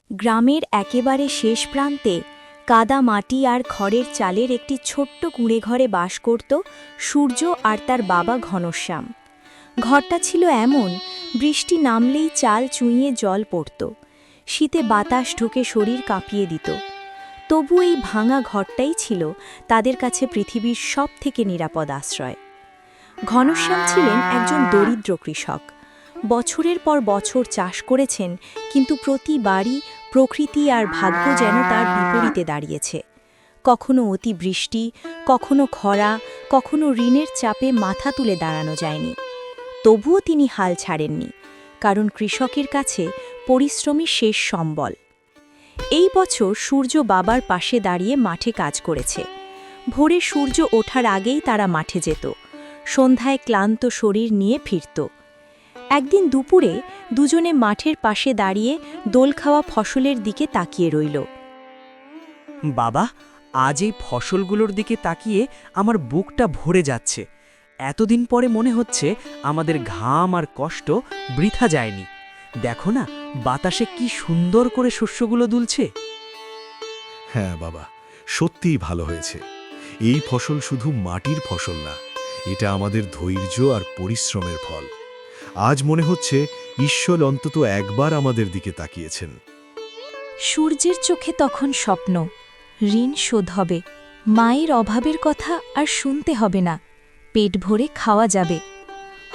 গ্রামের একেবারে শেষ প্রান্তে কাদা মাটি আর খড়ের চালের একটি ছোট্ট কুঁড়েঘরে বাস করত সূর্য আর তার বাবা ঘনশ্যাম। ঘরটা ছিল এমন, বৃষ্টি নামলেই চাল চুঁইয়ে জল পড়ত, শীতে বাতাস ঢুকে শরীর কাঁপিয়ে দিত। তবু এই ভাঙা ঘরটাই ছিল তাদের কাছে পৃথিবীর সবথেকে নিরাপদ আশ্রয়। ঘনশ্যাম ছিলেন একজন দরিদ্র কৃষক। বছরের পর বছর চাষ করেছেন, কিন্তু প্রতিবারই প্রকৃতি আর ভাগ্য যেন তার বিপরীতে দাঁড়িয়েছে। কখনো অতিবৃষ্টি, কখনো খরা, কখনো ঋণের চাপে মাথা তুলে দাঁড়ানো যায়নি। তবুও তিনি হাল ছাড়েননি, কারণ কৃষকের কাছে পরিশ্রমী শেষ সম্বল। এই বছর সূর্য বাবার পাশে দাঁড়িয়ে মাঠে কাজ করেছে। ভোরে সূর্য ওঠার আগেই তারা মাঠে যেত, সন্ধ্যায় ক্লান্ত শরীর নিয়ে ফিরত। একদিন দুপুরে দুজনে মাঠের পাশে দাঁড়িয়ে দোল খাওয়া ফসলের দিকে তাকিয়ে রইল। বাবা, আজ এই ফসলগুলোর দিকে তাকিয়ে আমার বুকটা ভরে যাচ্ছে। এতদিন পরে মনে হচ্ছে আমাদের ঘাম আর কষ্ট বৃথা যায়নি। দেখো না, বাতাসে কি সুন্দর করে শস্যগুলো দুলছে। হ্যাঁ বাবা, সত্যিই ভালো হয়েছে। এই ফসল শুধু মাটির ফসল না, এটা আমাদের ধৈর্য আর পরিশ্রমের ফল। আজ মনে হচ্ছে ঈশ্বর অন্তত একবার আমাদের দিকে তাকিয়েছেন। সূর্যের চোখে তখন স্বপ্ন, ঋণ শোধ হবে, মায়ের অভাবের কথা আর শুনতে হবে না, পেট ভরে খাওয়া যাবে।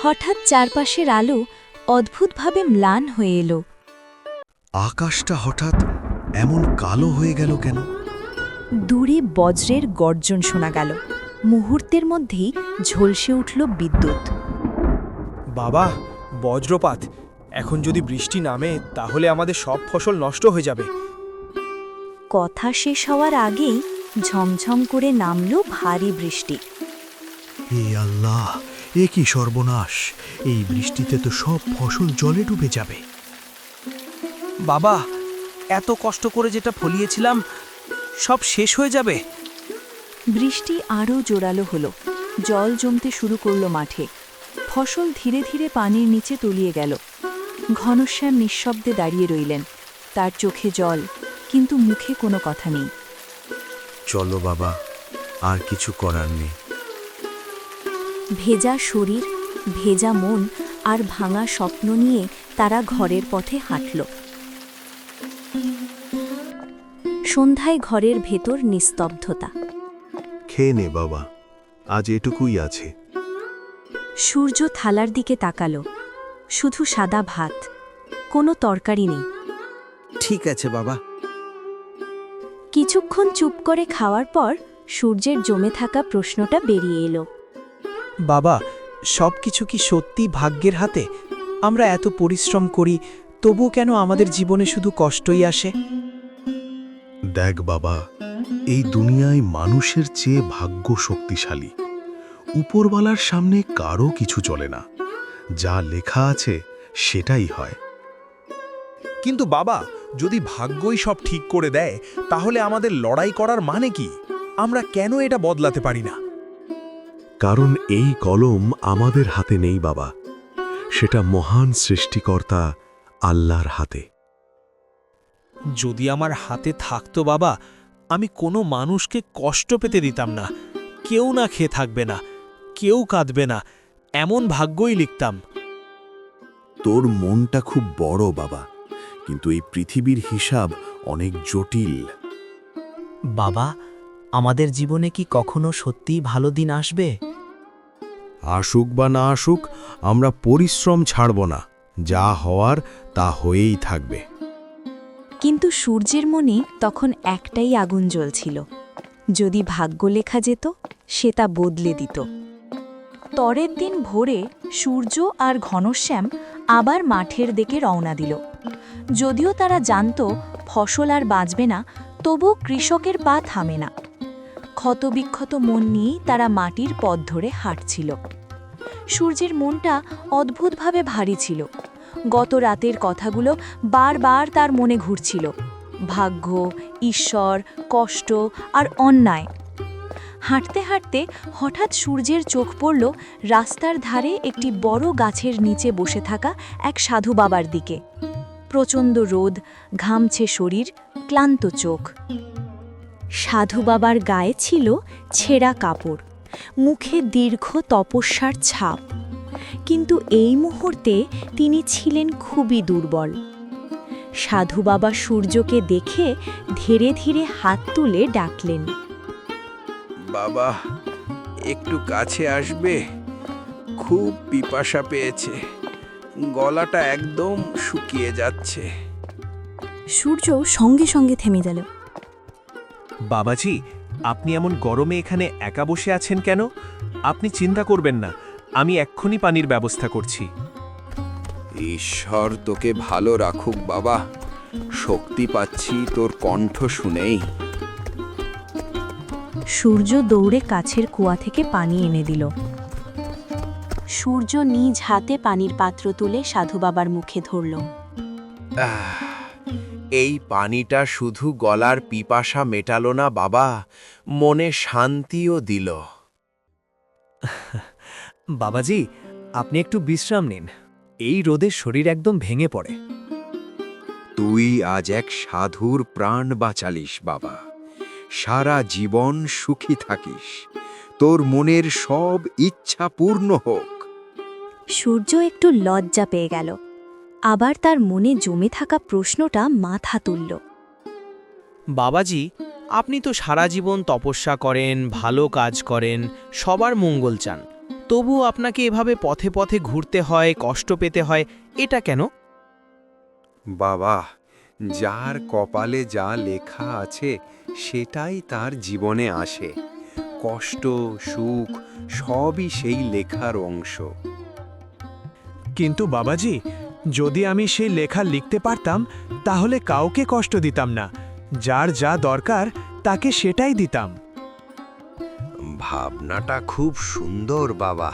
হঠাৎ চারপাশের আলো অদ্ভুতভাবে ম্লান হয়ে এলো। আকাশটা হঠাৎ এমন কালো হয়ে গেল কেন? দূরে বজ্রের গর্জন শোনা গেল। মুহূর্তের মধ্যেই ঝলসে উঠল বিদ্যুৎ। বাবা, বজ্রপাত! এখন যদি বৃষ্টি নামে তাহলে আমাদের সব ফসল নষ্ট হয়ে যাবে। কথা শেষ হওয়ার আগেই ঝমঝম করে নামল ভারী বৃষ্টি। হে আল্লাহ, এ কি সর্বনাশ! এই বৃষ্টিতে তো সব ফসল জলে ডুবে যাবে। বাবা, এত কষ্ট করে যেটা ফলিয়েছিলাম সব শেষ হয়ে যাবে। বৃষ্টি আরও জোরালো হলো, জল জমতে শুরু করল মাঠে। ফসল ধীরে ধীরে পানির নিচে তলিয়ে গেল। ঘনশ্যাম নিঃশব্দে দাঁড়িয়ে রইলেন, তার চোখে জল, কিন্তু মুখে কোনো কথা নেই। চলো বাবা, আর কিছু করার নেই। ভেজা শরীর, ভেজা মন আর ভাঙা স্বপ্ন নিয়ে তারা ঘরের পথে হাঁটল। সন্ধ্যায় ঘরের ভেতর নিস্তব্ধতা। খেয়ে নে বাবা, আজ এটুকুই আছে। সূর্য থালার দিকে তাকালো, শুধু সাদা ভাত, কোনো তরকারি নেই। ঠিক আছে বাবা। কিছুক্ষণ চুপ করে খাওয়ার পর সূর্যের জমে থাকা প্রশ্নটা বেরিয়ে এলো। বাবা, সব কিছু কি সত্যি ভাগ্যের হাতে? আমরা এত পরিশ্রম করি, তবুও কেন আমাদের জীবনে শুধু কষ্টই আসে? দেখ বাবা, এই দুনিয়ায় মানুষের চেয়ে ভাগ্য শক্তিশালী। উপরওয়ালার সামনে কারো কিছু চলে না, যা লেখা আছে সেটাই হয়। কিন্তু বাবা, যদি ভাগ্যই সব ঠিক করে দেয়, তাহলে আমাদের লড়াই করার মানে কি? আমরা কেন এটা বদলাতে পারি না? কারণ এই কলম আমাদের হাতে নেই বাবা, সেটা মহান সৃষ্টিকর্তা আল্লাহর হাতে। যদি আমার হাতে থাকতো বাবা, আমি কোনো মানুষকে কষ্ট পেতে দিতাম না। কেউ না খেয়ে থাকবে না, কেউ কাঁদবে না, এমন ভাগ্যই লিখতাম। তোর মনটা খুব বড় বাবা, কিন্তু এই পৃথিবীর হিসাব অনেক জটিল। বাবা, আমাদের জীবনে কি কখনো সত্যিই ভালো দিন আসবে? আসুক বা না আসুক, আমরা পরিশ্রম ছাড়ব না। যা হওয়ার তা হয়েই থাকবে। কিন্তু সূর্যের মনে তখন একটাই আগুন জ্বলছিল, যদি ভাগ্য লেখা যেত, সে তা বদলে দিত। পরের দিন ভোরে সূর্য আর ঘনশ্যাম আবার মাঠের দিকে রওনা দিল। যদিও তারা জানত ফসল আর বাঁচবে না, তবু কৃষকের পা থামে না। ক্ষতবিক্ষত মন নিয়েই তারা মাটির পথ ধরে হাঁটছিল। সূর্যের মনটা অদ্ভুতভাবে ভারী ছিল। গত রাতের কথাগুলো বারবার তার মনে ঘুরছিল, ভাগ্য, ঈশ্বর, কষ্ট আর অন্যায়। হাঁটতে হাঁটতে হঠাৎ সূর্যের চোখ পড়ল রাস্তার ধারে একটি বড় গাছের নিচে বসে থাকা এক সাধু বাবার দিকে। প্রচণ্ড রোদ, ঘামছে শরীর, ক্লান্ত চোখ। সাধু বাবার গায়ে ছিল ছেঁড়া কাপড়, মুখে দীর্ঘ তপস্যার ছাপ, কিন্তু এই মুহূর্তে তিনি ছিলেন খুবই দুর্বল। সাধু বাবা সূর্যকে দেখে ধীরে ধীরে হাত তুলে ডাকলেন, বাবা, একটু কাছে আসবে? খুব পিপাসা পেয়েছে, গলাটা একদম শুকিয়ে যাচ্ছে। সূর্য সঙ্গে সঙ্গে থেমে গেল। বাবাজি, আপনি এমন গরমে এখানে একা বসে আছেন কেন? আপনি চিন্তা করবেন না, আমি এক্ষুনি পানির ব্যবস্থা করছি। ঈশ্বর তোকে ভালো রাখুক বাবা, শক্তি পাচ্ছি তোর কণ্ঠ শুনেই। সূর্য দৌড়ে কাছের কুয়া থেকে পানি এনে দিল। সূর্য নিজ হাতে পানির পাত্র তুলে সাধু বাবার মুখে ধরল। এই পানিটা শুধু গলার পিপাসা মেটালো না বাবা, মনে শান্তিও দিল। বাবাজি, আপনি একটু বিশ্রাম নিন, এই রোদে শরীর একদম ভেঙে পড়ে। তুই আজ এক সাধুর প্রাণ বাঁচালিস বাবা, সারা জীবন সুখী থাকিস, তোর মনের সব ইচ্ছা পূর্ণ হোক। সূর্য একটু লজ্জা পেয়ে গেল, আবার তার মনে জমে থাকা প্রশ্নটা মাথা তুলল। বাবাজি, আপনি তো সারা জীবন তপস্যা করেন, ভালো কাজ করেন, সবার মঙ্গল চান, তবু আপনাকে এভাবে পথে পথে ঘুরতে হয়, কষ্ট পেতে হয়, এটা কেন? বাবা, যার কপালে যা লেখা আছে সেটাই তার জীবনে আসে। কষ্ট, সুখ সবই সেই লেখার অংশ। কিন্তু বাবাজি, যদি আমি সেই লেখা লিখতে পারতাম তাহলে কাউকে কষ্ট দিতাম না, যার যা দরকার তাকে সেটাই দিতাম। ভাবনাটা খুব সুন্দর বাবা,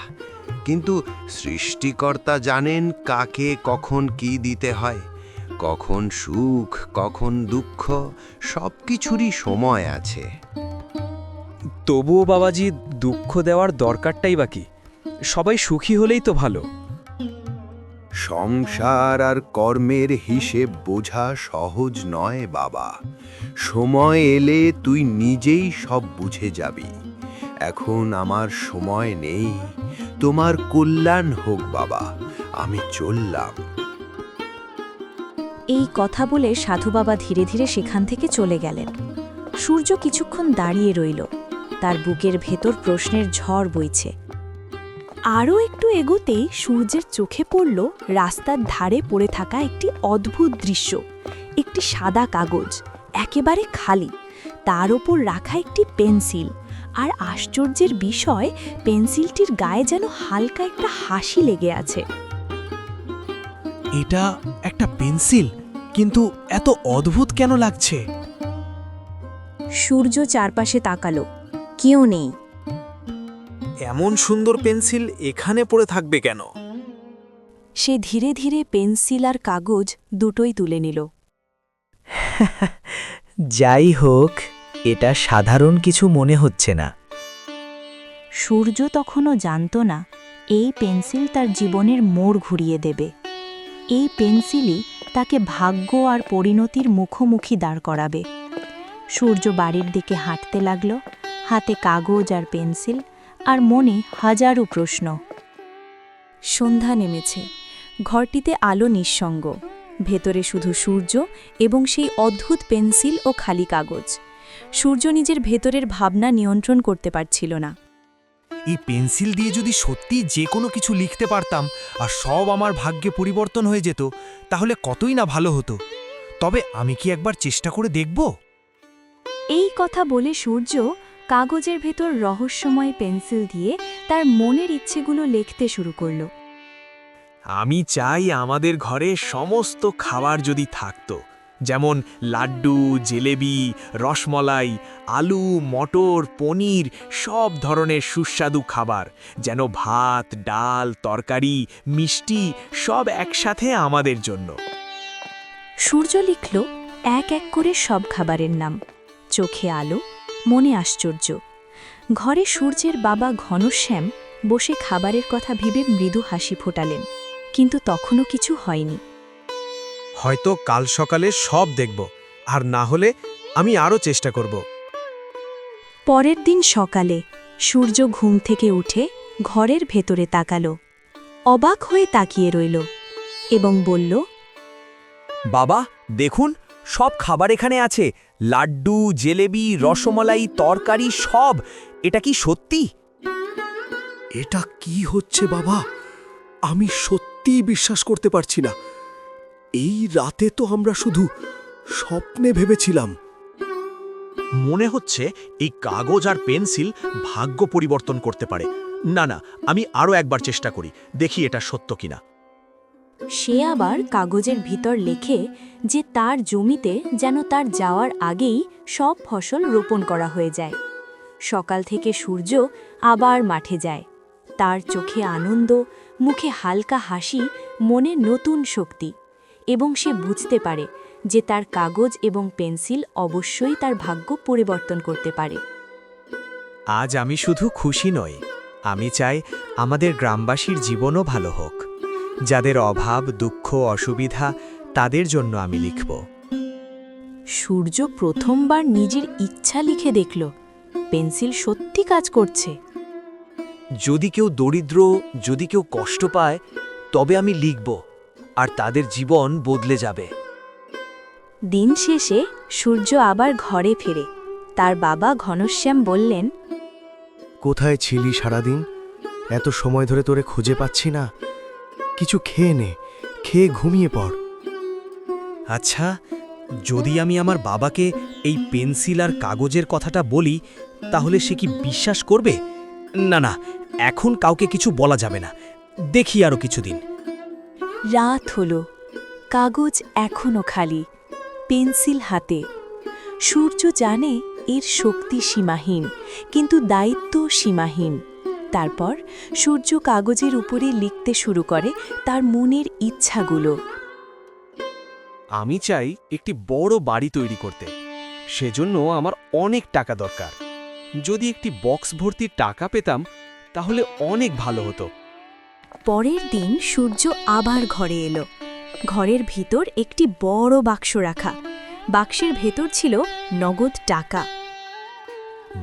কিন্তু সৃষ্টিকর্তা জানেন কাকে কখন কি দিতে হয়, কখন সুখ, কখন দুঃখ, সবকিছুরই সময় আছে। তবুও বাবাজি, দুঃখ দেওয়ার দরকারটাই বা কি? সবাই সুখী হলেই তো ভালো। সংসার আর কর্মের হিসেব বোঝা সহজ নয় বাবা, সময় এলে তুই নিজেই সব বুঝে যাবি। এখন আমার সময় নেই, তোমার কল্যাণ হোক বাবা, আমি চললাম। এই কথা বলে সাধু বাবা ধীরে ধীরে সেখান থেকে চলে গেলেন। সূর্য কিছুক্ষণ দাঁড়িয়ে রইল, তার বুকের ভেতর প্রশ্নের ঝড় বইছে। আরও একটু এগোতেই সূর্যের চোখে পড়ল রাস্তার ধারে পড়ে থাকা একটি অদ্ভুত দৃশ্য। একটি সাদা কাগজ, একেবারে খালি, তার ওপর রাখা একটি পেন্সিল, আর আশ্চর্যের বিষয়, পেন্সিলটির গায়ে যেন হালকা একটা হাসি লেগে আছে। এটা একটা পেন্সিল, কিন্তু এত অদ্ভুত কেন লাগছে? সূর্য চারপাশে তাকালো, কেউ নেই। এমন সুন্দর পেন্সিল এখানে পড়ে থাকবে কেন? সে ধীরে ধীরে পেন্সিল আর কাগজ দুটোই তুলে নিল। যাই হোক, এটা সাধারণ কিছু মনে হচ্ছে না। সূর্য তখনও জানত না এই পেন্সিল তার জীবনের মোড় ঘুরিয়ে দেবে। এই পেন্সিলই তাকে ভাগ্য আর পরিণতির মুখোমুখি দাঁড় করাবে। সূর্য বাড়ির দিকে হাঁটতে লাগল, হাতে কাগজ আর পেন্সিল, আর মনে হাজারো প্রশ্ন। সন্ধ্যা নেমেছে, ঘরটিতে আলো নিঃসঙ্গ, ভেতরে শুধু সূর্য এবং সেই অদ্ভুত পেন্সিল ও খালি কাগজ। সূর্য নিজের ভেতরের ভাবনা নিয়ন্ত্রণ করতে পারছিল না। এই পেন্সিল দিয়ে যদি সত্যি যে কোনো কিছু লিখতে পারতাম আর সব আমার ভাগ্যে পরিবর্তন হয়ে যেত, তাহলে কতই না ভালো হতো। তবে আমি কি একবার চেষ্টা করে দেখব? এই কথা বলে সূর্য কাগজের ভেতর রহস্যময় পেন্সিল দিয়ে তার মনের ইচ্ছেগুলো লিখতে শুরু করল। আমি চাই আমাদের ঘরে সমস্ত খাবার যদি থাকতো, যেমন লাড্ডু, জিলেবি, রসমলাই, আলু, মটর, পনির, সব ধরনের সুস্বাদু খাবার, যেন ভাত, ডাল, তরকারি, মিষ্টি সব একসাথে আমাদের জন্য। সূর্য লিখল এক এক করে সব খাবারের নাম, চোখে আলো, মনে আশ্চর্য। ঘরে সূর্যের বাবা ঘনশ্যাম বসে খাবারের কথা ভেবে মৃদু হাসি ফোটালেন, কিন্তু তখনও কিছু হয়নি। হয়তো কাল সকালে সব দেখব, আর না হলে আমি আরও চেষ্টা করব। পরের দিন সকালে সূর্য ঘুম থেকে উঠে ঘরের ভেতরে তাকালো, অবাক হয়ে তাকিয়ে রইল এবং বলল, বাবা দেখুন, সব খাবার এখানে আছে, লাড্ডু, জেলেবি, রসমালাই, তরকারি, সব। এটা কি সত্যি? এটা কি হচ্ছে বাবা? আমি সত্যিই বিশ্বাস করতে পারছি না। এই রাতে তো আমরা শুধু স্বপ্নে ভেবেছিলাম। মনে হচ্ছে এই কাগজ আর পেন্সিল ভাগ্য পরিবর্তন করতে পারে। না না, আমি আরও একবার চেষ্টা করি, দেখি এটা সত্য কিনা। সে আবার কাগজের ভিতর লেখে যে তার জমিতে যেন তার যাওয়ার আগেই সব ফসল রোপণ করা হয়ে যায়। সকাল থেকে সূর্য আবার মাঠে যায়, তার চোখে আনন্দ, মুখে হালকা হাসি, মনে নতুন শক্তি, এবং সে বুঝতে পারে যে তার কাগজ এবং পেন্সিল অবশ্যই তার ভাগ্য পরিবর্তন করতে পারে। আজ আমি শুধু খুশি নই, আমি চাই আমাদের গ্রামবাসীর জীবনও ভালো হোক। যাদের অভাব, দুঃখ, অসুবিধা, তাদের জন্য আমি লিখব। সূর্য প্রথমবার নিজের ইচ্ছা লিখে দেখল পেন্সিল সত্যি কাজ করছে। যদি কেউ দরিদ্র, যদি কেউ কষ্ট পায়, তবে আমি লিখব, আর তাদের জীবন বদলে যাবে। দিন শেষে সূর্য আবার ঘরে ফেরে। তার বাবা ঘনশ্যাম বললেন, কোথায় ছিলি সারাদিন? এত সময় ধরে তোরে খুঁজে পাচ্ছি না। কিছু খেয়ে নে, খেয়ে ঘুমিয়ে পড়। আচ্ছা, যদি আমি আমার বাবাকে এই পেন্সিল আর কাগজের কথাটা বলি, তাহলে সে কি বিশ্বাস করবে? না না, এখন কাউকে কিছু বলা যাবে না, দেখি আরও কিছুদিন। রাত হল, কাগজ এখনো খালি, পেন্সিল হাতে। সূর্য জানে এর শক্তি সীমাহীন, কিন্তু দায়িত্ব সীমাহীন। তারপর সূর্য কাগজের উপরে লিখতে শুরু করে তার মনের ইচ্ছাগুলো। আমি চাই একটি বড় বাড়ি তৈরি করতে, সেজন্য আমার অনেক টাকা দরকার। যদি একটি বক্স ভর্তি টাকা পেতাম তাহলে অনেক ভালো হতো। পরের দিন সূর্য আবার ঘরে এলো। ঘরের ভিতর একটি বড় বাক্স রাখা, বাক্সের ভেতর ছিল নগদ টাকা।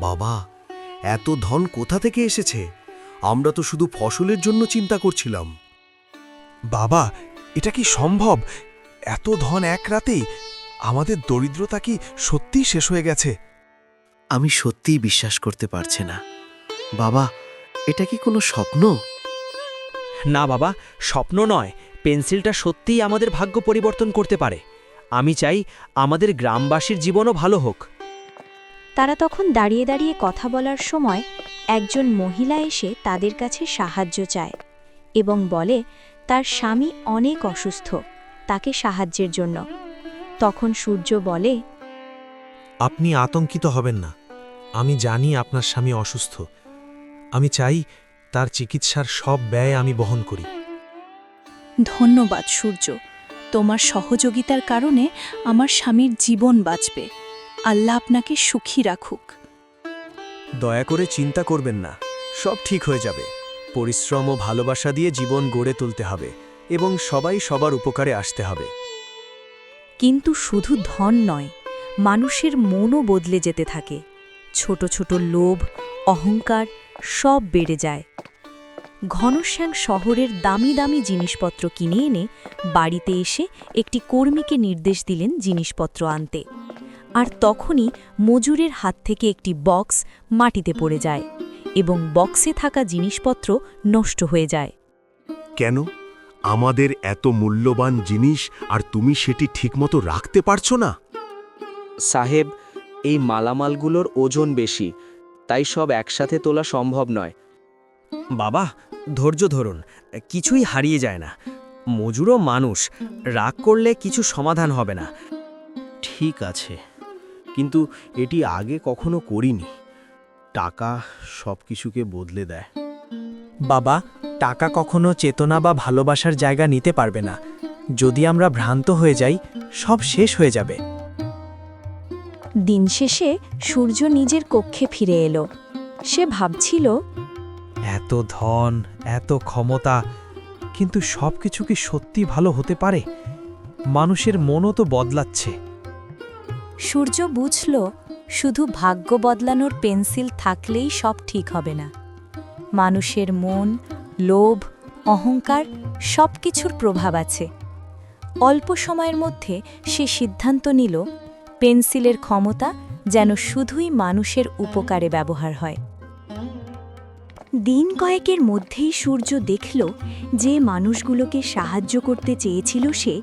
বাবা, এত ধন কোথা থেকে এসেছে? আমরা তো শুধু ফসলের জন্য চিন্তা করছিলাম। বাবা, এটা কি সম্ভব? এত ধন এক রাতেই? আমাদের দরিদ্রতা কি সত্যিই শেষ হয়ে গেছে? আমি সত্যিই বিশ্বাস করতে পারছি না। বাবা, এটা কি কোনো স্বপ্ন? না বাবা, স্বপ্ন নয়, পেন্সিলটা সত্যিই আমাদের ভাগ্য পরিবর্তন করতে পারে। আমি চাই আমাদের গ্রামবাসীর জীবনও ভালো হোক। তারা তখন দাঁড়িয়ে দাঁড়িয়ে কথা বলার সময় একজন মহিলা এসে তাদের কাছে সাহায্য চায় এবং বলে তার স্বামী অনেক অসুস্থ, তাকে সাহায্যের জন্য। তখন সূর্য বলে, আপনি আতঙ্কিত হবেন না। আমি জানি আপনার স্বামী অসুস্থ। আমি চাই তার চিকিৎসার সব ব্যয় আমি বহন করি। ধন্যবাদ সূর্য, তোমার সহযোগিতার কারণে আমার স্বামীর জীবন বাঁচবে। আল্লাহ আপনাকে সুখী রাখুক। দয়া করে চিন্তা করবেন না, সব ঠিক হয়ে যাবে। পরিশ্রম ও ভালোবাসা দিয়ে জীবন গড়ে তুলতে হবে এবং সবাই সবার উপকারে আসতে হবে। কিন্তু শুধু ধন নয়, মানুষের মনও বদলে যেতে থাকে। ছোট ছোট লোভ, অহংকার সব বেড়ে যায়। ঘনশ্যাম শহরের দামি দামি জিনিসপত্র কিনে এনে বাড়িতে এসে একটি কর্মীকে নির্দেশ দিলেন জিনিসপত্র আনতে। আর তখনই মজুরের হাত থেকে একটি বক্স মাটিতে পড়ে যায় এবং বক্সে থাকা জিনিসপত্র নষ্ট হয়ে যায়। কেন? আমাদের এত মূল্যবান জিনিস আর তুমি সেটি ঠিকমতো রাখতে পারছো না? সাহেব, এই মালামালগুলোর ওজন বেশি, তাই সব একসাথে তোলা সম্ভব নয়। বাবা, ধৈর্য ধরুন, কিছুই হারিয়ে যায় না। মজুরও মানুষ, রাগ করলে কিছু সমাধান হবে না। ঠিক আছে, কিন্তু এটি আগে কখনো করিনি। টাকা সব কিছুকে বদলে দেয়। বাবা, টাকা কখনো চেতনা বা ভালোবাসার জায়গা নিতে পারবে না। যদি আমরা ভ্রান্ত হয়ে যাই, সব শেষ হয়ে যাবে। দিন শেষে সূর্য নিজের কক্ষে ফিরে এলো। সে ভাবছিল, এত ধন, এত ক্ষমতা, কিন্তু সবকিছু কি সত্যি ভালো হতে পারে? মানুষের মনও তো বদলাচ্ছে। সূর্য বুঝল শুধু ভাগ্য বদলানোর পেন্সিল থাকলেই সব ঠিক হবে না। মানুষের মন, লোভ, অহংকার সব কিছুর প্রভাব আছে। অল্প সময়ের মধ্যে সে সিদ্ধান্ত নিল পেন্সিলের ক্ষমতা যেন শুধুই মানুষের উপকারে ব্যবহার হয়। দিন কয়েকের মধ্যেই সূর্য দেখল যে মানুষগুলোকে সাহায্য করতে চেয়েছিল সে,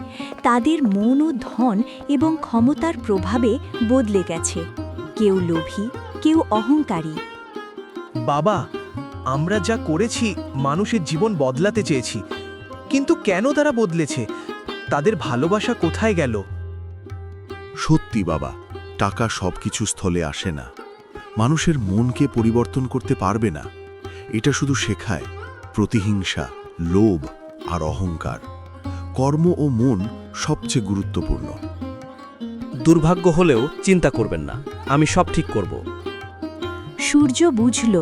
তাদের মন ও ধন এবং ক্ষমতার প্রভাবে বদলে গেছে। কেউ লোভী, কেউ অহংকারী। বাবা, আমরা যা করেছি মানুষের জীবন বদলাতে চেয়েছি, কিন্তু কেন তারা বদলেছে? তাদের ভালোবাসা কোথায় গেল? সত্যি বাবা, টাকা সবকিছু স্থলে আসে না। মানুষের মনকে পরিবর্তন করতে পারবে না। এটা শুধু শেখায় প্রতিহিংসা, লোভ আর অহংকার। কর্ম ও মন সবচেয়ে গুরুত্বপূর্ণ। দুর্ভাগ্য হলেও চিন্তা করবেন না, আমি সব ঠিক করব। সূর্য বুঝল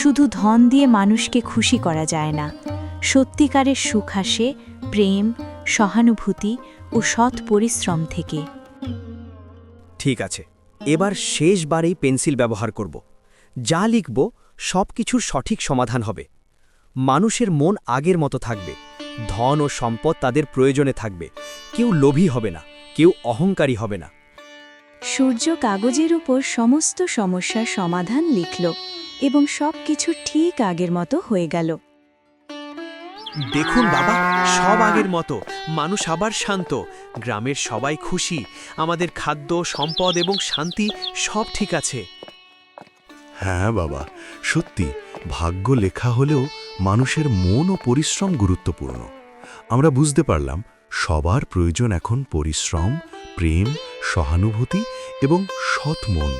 শুধু ধন দিয়ে মানুষকে খুশি করা যায় না। সত্যিকারের সুখ আসে প্রেম, সহানুভূতি ও সৎ পরিশ্রম থেকে। ঠিক আছে, এবার শেষবারেই পেন্সিল ব্যবহার করব। যা লিখব সব কিছুর সঠিক সমাধান হবে। মানুষের মন আগের মতো থাকবে, ধন ও সম্পদ তাদের প্রয়োজনে থাকবে। কেউ লোভী হবে না, কেউ অহংকারী হবে না। সূর্য কাগজের উপর সমস্ত সমস্যার সমাধান লিখল এবং সব কিছু ঠিক আগের মতো হয়ে গেল। দেখুন বাবা, সব আগের মতো। মানুষ আবার শান্ত, গ্রামের সবাই খুশি, আমাদের খাদ্য, সম্পদ এবং শান্তি সব ঠিক আছে। হ্যাঁ বাবা, সত্যি ভাগ্য লেখা হলেও মানুষের মন ও পরিশ্রম গুরুত্বপূর্ণ। আমরা বুঝতে পারলাম সবার প্রয়োজন এখন পরিশ্রম, প্রেম, সহানুভূতি এবং সৎ মন।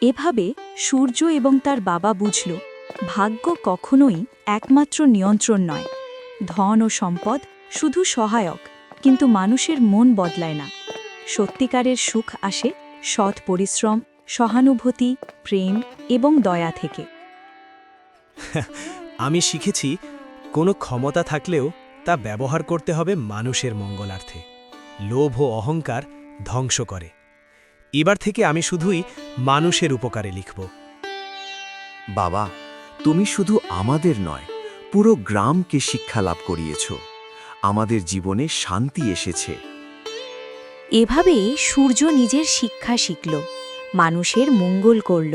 এভাবে সূর্য এবং তার বাবা বুঝল ভাগ্য কখনোই একমাত্র নিয়ন্ত্রণ নয়। ধন ও সম্পদ শুধু সহায়ক, কিন্তু মানুষের মন বদলায় না। সত্যিকারের সুখ আসে সৎ পরিশ্রম, সহানুভূতি, প্রেম এবং দয়া থেকে। আমি শিখেছি কোনো ক্ষমতা থাকলেও তা ব্যবহার করতে হবে মানুষের মঙ্গলার্থে। লোভ ও অহংকার ধ্বংস করে। এবার থেকে আমি শুধুই মানুষের উপকারে লিখব। বাবা, তুমি শুধু আমাদের নয়, পুরো গ্রামকে শিক্ষা লাভ করিয়েছ। আমাদের জীবনে শান্তি এসেছে। এভাবে সূর্য নিজের শিক্ষা শিখল, মানুষের মঙ্গল করল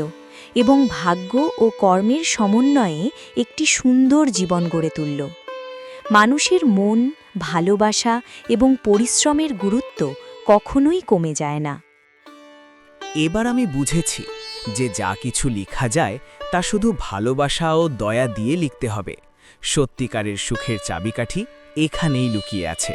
এবং ভাগ্য ও কর্মের সমন্বয়ে একটি সুন্দর জীবন গড়ে তুলল। মানুষের মন, ভালোবাসা এবং পরিশ্রমের গুরুত্ব কখনোই কমে যায় না। এবার আমি বুঝেছি যে যা কিছু লেখা যায় তা শুধু ভালোবাসা ও দয়া দিয়ে লিখতে হবে। সত্যিকারের সুখের চাবিকাঠি এখানেই লুকিয়ে আছে।